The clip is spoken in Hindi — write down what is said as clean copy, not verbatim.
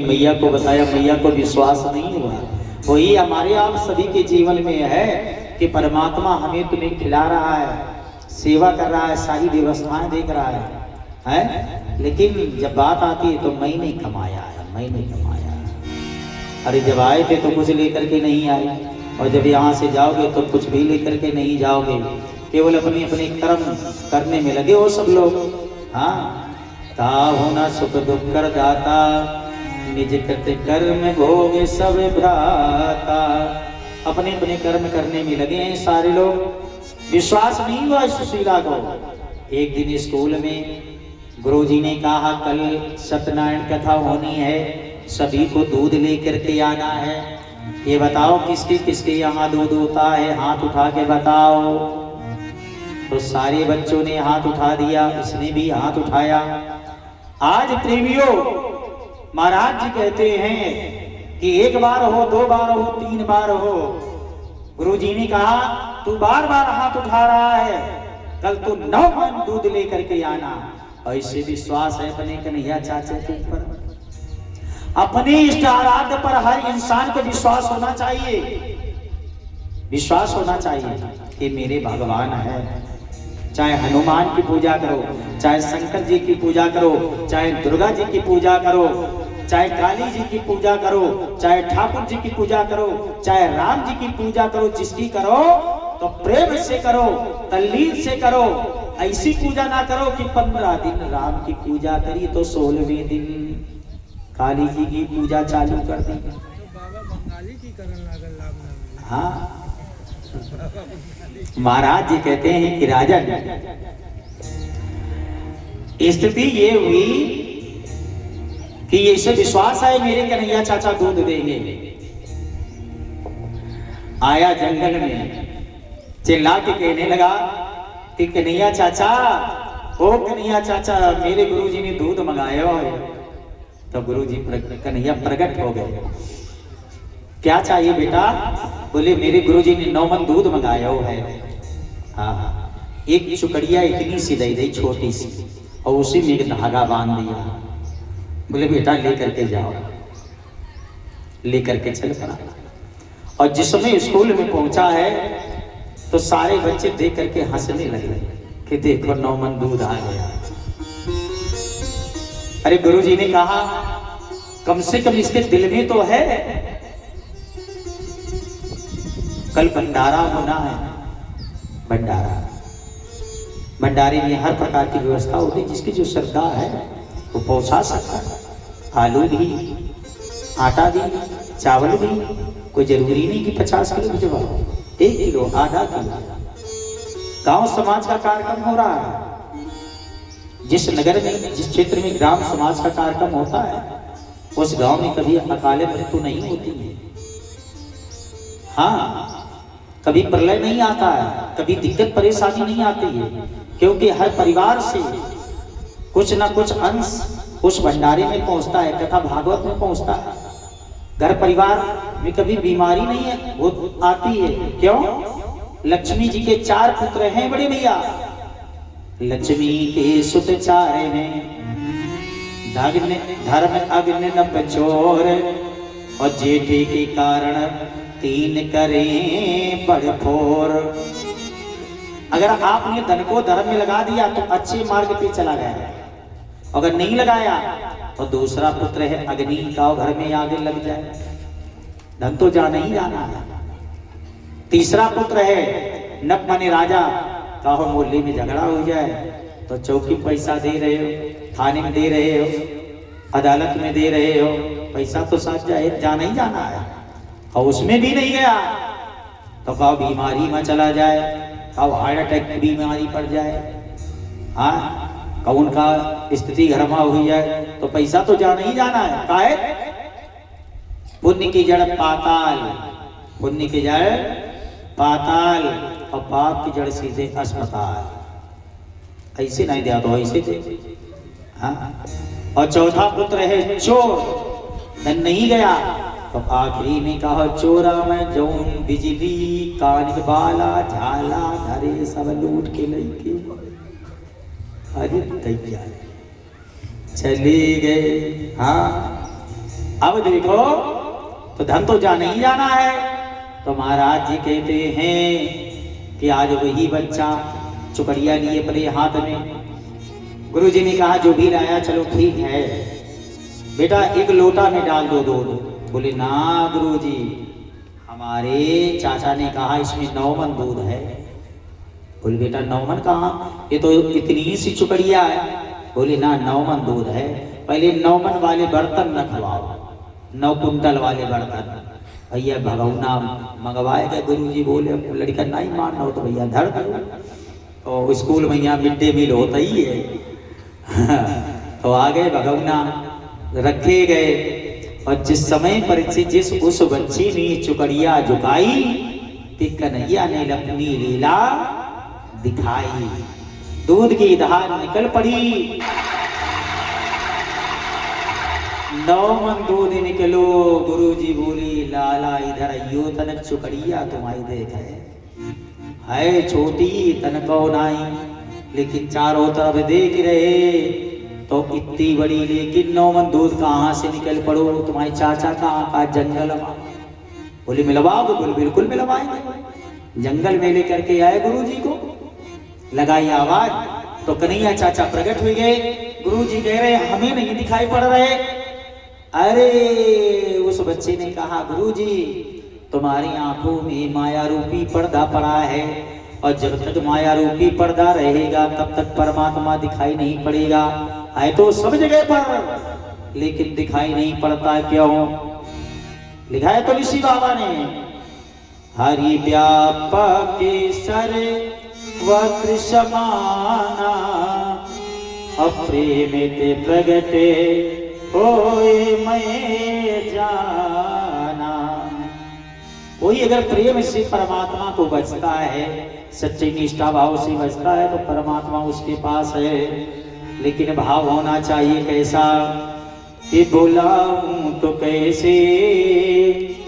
मैया को बताया, मैया को विश्वास नहीं हुआ। वही हमारे आप सभी के जीवन में है कि परमात्मा हमें तुम्हें खिला रहा है, सेवा कर रहा है, सारी व्यवस्थाएं देख रहा है, लेकिन जब बात आती है तो मैं नहीं कमाया है, मैं नहीं कमाया है। अरे जब आए थे तो कुछ लेकर के नहीं आए, और जब यहाँ से जाओगे तो कुछ भी लेकर के नहीं जाओगे, केवल अपनी अपनी कर्म करने में लगे हो सब लोग। हाँ, ताहु न सुख दुख कर दाता, निज कृत कर्म भोगे सब भ्राता। अपने अपने कर्म करने में लगे हैं सारे लोग। विश्वास नहीं हुआ सुशीला को। एक दिन स्कूल में गुरुजी ने कहा कल सत्यनारायण कथा होनी है, सभी को दूध लेकर के आना है। ये बताओ किसके किसके यहाँ दूध होता है, हाथ उठा के बताओ। तो सारे बच्चों ने हाथ उठा दिया, उसने भी हाथ उठाया। आज प्रेमियों, महाराज जी कहते हैं कि एक बार हो, दो बार हो, तीन बार हो। गुरुजी ने कहा तू बार बार हाथ उठा रहा है, कल तू 9 मन दूध लेकर के आना। ऐसे विश्वास है अपने कन्हैया चाचा के ऊपर, अपने इष्ट आराध्य पर हर इंसान को विश्वास होना चाहिए। विश्वास होना चाहिए कि मेरे भगवान है। चाहे हनुमान की पूजा करो, चाहे शंकर जी की पूजा करो, चाहे दुर्गा जी की पूजा करो, चाहे काली जी की पूजा करो, चाहे ठाकुर जी की पूजा करो, चाहे राम जी की पूजा करो, जिसकी करो तो प्रेम से करो, तल्लीन से करो। ऐसी पूजा ना करो कि 15 दिन राम की पूजा करी तो 16वें दिन काली जी की पूजा चालू कर दी। हाँ, महाराज जी कहते हैं कि राजन, स्थिति ये हुई कि ये से विश्वास है मेरे कन्हैया चाचा दूध देंगे। आया जंगल में, चिल्ला के कहने लगा कि कन्हैया चाचा, ओ कन्हैया चाचा, मेरे गुरुजी ने दूध मंगाया है। तो गुरुजी कन्हैया प्रकट हो गए। क्या चाहिए बेटा? बोले मेरे गुरुजी ने 9 मन दूध मंगाया है। हाँ, एक चुकड़िया इतनी सी दे दी, छोटी सी, और उसी में एक धागा बांध दिया। बोले बेटा लेकर के जाओ। लेकर के चल पड़ा। और जिस समय स्कूल में पहुंचा है तो सारे बच्चे देख करके हंसने लगे कि देखो 9 मन दूध आ गया। अरे गुरुजी ने कहा कम से कम इसके दिल में तो है, कल भंडारा होना है। भंडारा, भंडारे में हर प्रकार की व्यवस्था होती है, जिसकी जो श्रद्धा है वो पहुंचा सकता है। आलू भी, आटा भी, चावल भी, कोई जरूरी नहीं कि 50 किलो भिजवाओ, 1 किलो, आधा किलो। गांव समाज का कार्यक्रम हो रहा है। जिस नगर में, जिस क्षेत्र में ग्राम समाज का कार्यक्रम होता है, उस गांव में कभी अकाले मृत्यु नहीं होती है। हाँ, कभी प्रलय नहीं आता है, कभी दिक्कत परेशानी नहीं आती है, क्योंकि हर परिवार से कुछ ना कुछ अंश उस भंडारे में पहुंचता है, कथा भागवत में पहुंचता है। घर परिवार में कभी बीमारी नहीं है, वो आती है। क्यों? लक्ष्मी जी के 4 पुत्र हैं बड़े भैया। लक्ष्मी के सुत 4 हैं, धर्म अग्नि न प्रचोर, और जेठे के कारण 3 करें बड़फोर। अगर आपने धन को धर्म में लगा दिया तो अच्छे मार्ग पे चला गया, अगर नहीं लगाया तो दूसरा पुत्र है अग्नि का, घर में आगे लग जाए, धन तो जाना ही जाना है। तीसरा पुत्र है नप माने राजा, कहो मोहल्ले में झगड़ा हो जाए तो चौकी पैसा दे रहे हो, थाने में दे रहे हो, अदालत में दे रहे हो, पैसा तो साथ जाए, जाना ही जाना है। और उसमें भी नहीं गया तो कहो बीमारी में चला जाए, कहो हार्ट अटैक की बीमारी पड़ जाए, हाँ, कहो उनका स्थिति घरमा हुई है, तो पैसा तो जाना ही जाना है। काहे? पुण्य की जड़ पाताल, पुण्य की जड़ पाताल, और पाप की जड़ सीधे अस्पताल। ऐसे नहीं दिया तो ऐसे दे। हाँ, और चौथा पुत्र है चोर, धन नहीं गया तो आखिरी में कहा चोरा में जौन बिजली कान बाला झाला धरे सब लूट के लेके। अरे तैयार चले गए। हाँ, अब देखो तो धन तो जा नहीं जाना है। तो महाराज जी कहते हैं कि आज वही बच्चा चुकड़िया लिए अपने हाथ में। गुरु जी ने कहा जो भी लाया चलो ठीक है बेटा, एक लोटा में डाल दो दूध। बोले ना गुरु जी, हमारे चाचा ने कहा इसमें 9 मन दूध है। बोले बेटा 9 मन कहाँ, ये तो इतनी सी चुकड़िया है। बोले ना 9 मन दूध है। पहले 9 मन वाले बर्तन रखवाओ, 9 कुंटल वाले बर्तन। भैया भगवना मंगवाएगा। गुरु जी बोले लड़का नहीं मानना हो तो भैया धर दो। और स्कूल में यहाँ मिड डे मील होता ही है। तो आ गए भगवना रखे गए। और जिस समय पर जिस उस बच्ची ने चुकड़िया झुकाई कि कन्हैया ने अपनी लीला दिखाई। दूध की धार निकल पड़ी, 9 मन दूध निकलो। गुरु जी बोली लाला इधर आइयो, तनक चुकड़िया तुम्हारी देख है छोटी तनको नाई, लेकिन चारों तरफ देख रहे तो इतनी बड़ी, लेकिन 9 मन दूध कहाँ से निकल पड़ो। तुम्हारे चाचा का जंगल में। बोले मिलवाओ? बोले बिल्कुल मिलवाएंगे। जंगल में लेकर के आए गुरु जी को, लगाई आवाज तो कन्हैया चाचा प्रकट हुए गए। गुरु जी कह रहे हमें नहीं दिखाई पड़ रहे। अरे उस बच्चे ने कहा गुरु जी तुम्हारी आंखों में माया रूपी पर्दा पड़ा है, और जब तक माया रूपी पर्दा रहेगा तब तक परमात्मा दिखाई नहीं पड़ेगा। है तो सब जगह पर, लेकिन दिखाई नहीं पड़ता क्यों? लिखा है तुलसी बाबा ने, हरि व्यापक सर वक्र समाना, अप्रेमित प्रगटे होए मैं जाना। कोई अगर प्रेम से परमात्मा को बचता है, सच्ची निष्ठा भाव से बचता है तो परमात्मा उसके पास है। लेकिन भाव होना चाहिए कैसा कि बुलाऊं तो कैसे